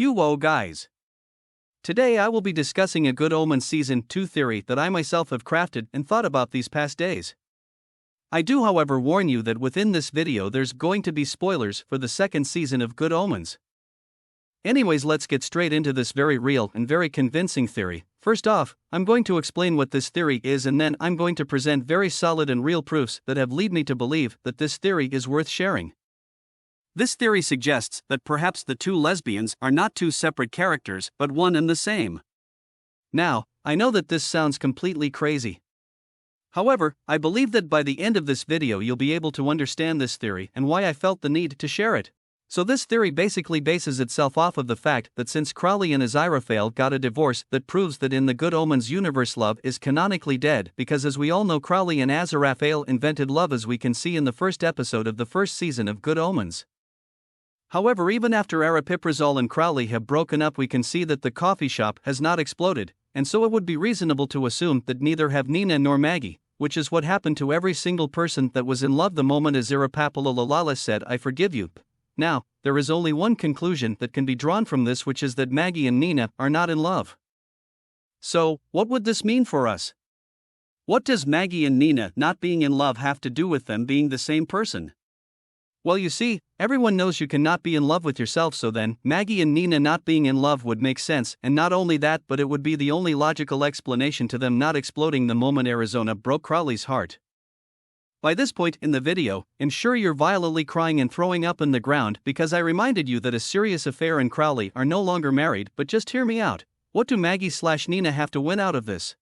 Whoa guys! Today I will be discussing a Good Omens Season 2 theory that I myself have crafted and thought about these past days. I do however warn you that within this video there's going to be spoilers for the second season of Good Omens. Anyways, let's get straight into this very real and very convincing theory. First off, I'm going to explain what this theory is, and then I'm going to present very solid and real proofs that have led me to believe that this theory is worth sharing. This theory suggests that perhaps the two lesbians are not two separate characters but one and the same. Now, I know that this sounds completely crazy. However, I believe that by the end of this video you'll be able to understand this theory and why I felt the need to share it. So this theory basically bases itself off of the fact that since Crowley and Aziraphale got a divorce, that proves that in the Good Omens universe love is canonically dead, because as we all know Crowley and Aziraphale invented love, as we can see in the first episode of the first season of Good Omens. However, even after Aripiprazole and Crowley have broken up, we can see that the coffee shop has not exploded, and so it would be reasonable to assume that neither have Nina nor Maggie, which is what happened to every single person that was in love the moment Aziraphale said, "I forgive you." Now, there is only one conclusion that can be drawn from this, which is that Maggie and Nina are not in love. So, what would this mean for us? What does Maggie and Nina not being in love have to do with them being the same person? Well, you see, everyone knows you cannot be in love with yourself, so then, Maggie and Nina not being in love would make sense, and not only that, but it would be the only logical explanation to them not exploding the moment Arizona broke Crowley's heart. By this point in the video, I'm sure you're violently crying and throwing up in the ground because I reminded you that a serious affair and Crowley are no longer married, but just hear me out. What do Maggie/Nina have to win out of this?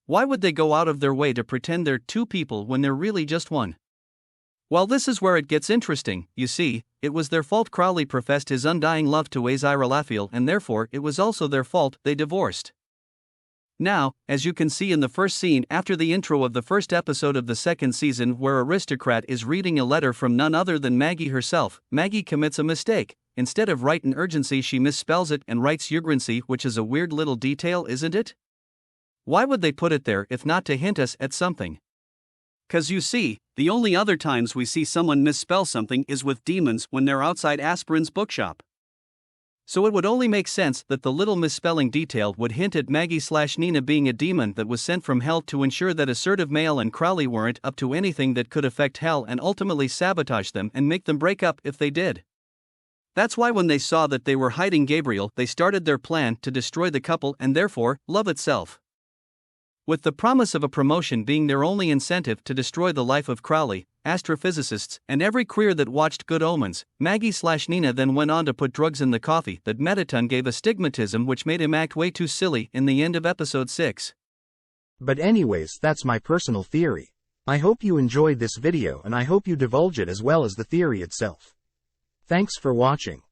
Why would they go out of their way to pretend they're two people when they're really just one? Well, this is where it gets interesting. You see, it was their fault Crowley professed his undying love to Aziraphale, and therefore it was also their fault they divorced. Now, as you can see in the first scene after the intro of the first episode of the second season, where Aristocrat is reading a letter from none other than Maggie herself, Maggie commits a mistake. Instead of writing urgency, she misspells it and writes urgency, which is a weird little detail, isn't it? Why would they put it there if not to hint us at something? 'Cause you see, the only other times we see someone misspell something is with demons when they're outside Aspirin's bookshop. So it would only make sense that the little misspelling detail would hint at Maggie/Nina being a demon that was sent from hell to ensure that assertive male and Crowley weren't up to anything that could affect hell and ultimately sabotage them and make them break up if they did. That's why when they saw that they were hiding Gabriel, they started their plan to destroy the couple and therefore, love itself. With the promise of a promotion being their only incentive to destroy the life of Crowley, astrophysicists, and every queer that watched Good Omens, Maggie/Nina then went on to put drugs in the coffee that Mettaton gave astigmatism, which made him act way too silly in the end of episode 6. But anyways, that's my personal theory. I hope you enjoyed this video and I hope you divulge it as well as the theory itself. Thanks for watching.